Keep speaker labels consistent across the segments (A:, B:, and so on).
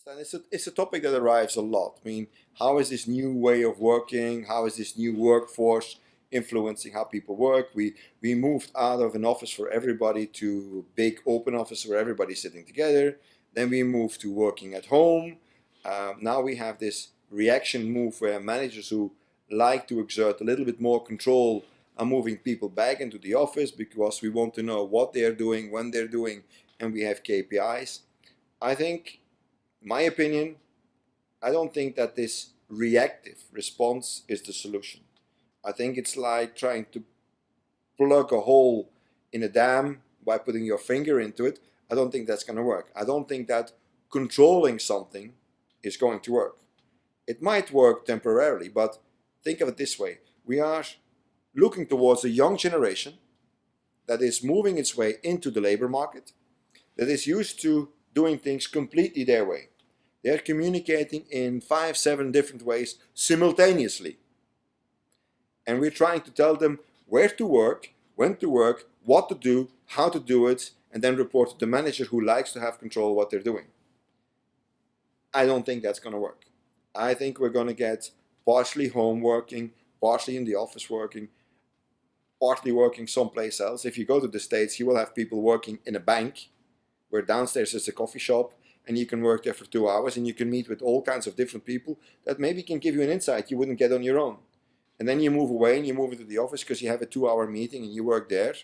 A: And it's a topic that arrives a lot. I mean, how is this new way of working? How is this new workforce influencing how people work? We moved out of an office for everybody to a big open office where everybody's sitting together. Then we moved to working at home. Now we have this reaction move where managers who like to exert a little bit more control are moving people back into the office because we want to know what they're doing, when they're doing, and we have KPIs. I think, in my opinion, I don't think that this reactive response is the solution. I think it's like trying to plug a hole in a dam by putting your finger into it. I don't think that's going to work. I don't think that controlling something is going to work. It might work temporarily, but think of it this way. We are looking towards a young generation that is moving its way into the labor market, that is used to doing things completely their way. They're communicating in 5, 7 different ways simultaneously. And we're trying to tell them where to work, when to work, what to do, how to do it, and then report to the manager who likes to have control of what they're doing. I don't think that's going to work. I think we're going to get partially home working, partially in the office working, partly working someplace else. If you go to the States, you will have people working in a bank, where downstairs is a coffee shop, and you can work there for 2 hours, and you can meet with all kinds of different people that maybe can give you an insight you wouldn't get on your own. And then you move away and you move into the office because you have a 2-hour meeting and you work there,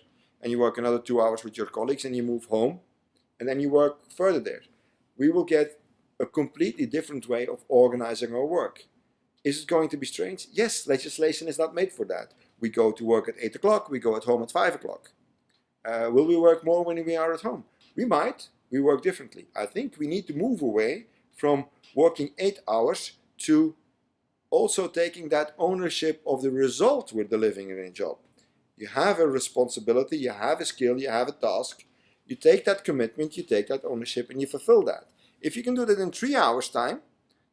A: and you work another 2 hours with your colleagues, and you move home, and then you work further there. We will get a completely different way of organizing our work. Is it going to be strange? Yes, legislation is not made for that. We go to work at 8 o'clock, we go at home at 5 o'clock. Will we work more when we are at home? We might. We work differently. I think we need to move away from working 8 hours to also taking that ownership of the result we're delivering in a job. You have a responsibility, you have a skill, you have a task. You take that commitment, you take that ownership, and you fulfill that. If you can do that in 3 hours time,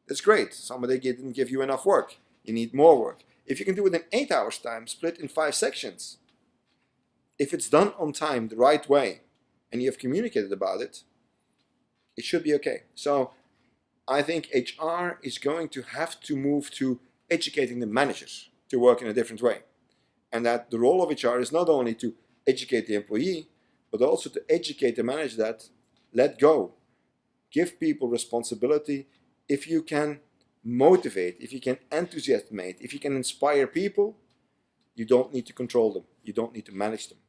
A: that's great. Somebody didn't give you enough work. You need more work. If you can do it in 8 hours time, split in 5 sections, if it's done on time, the right way, and you have communicated about it, it should be okay. So I think HR is going to have to move to educating the managers to work in a different way. And that the role of HR is not only to educate the employee, but also to educate the manager that let go. Give people responsibility. If you can motivate, if you can enthusiasmate, if you can inspire people, you don't need to control them. You don't need to manage them.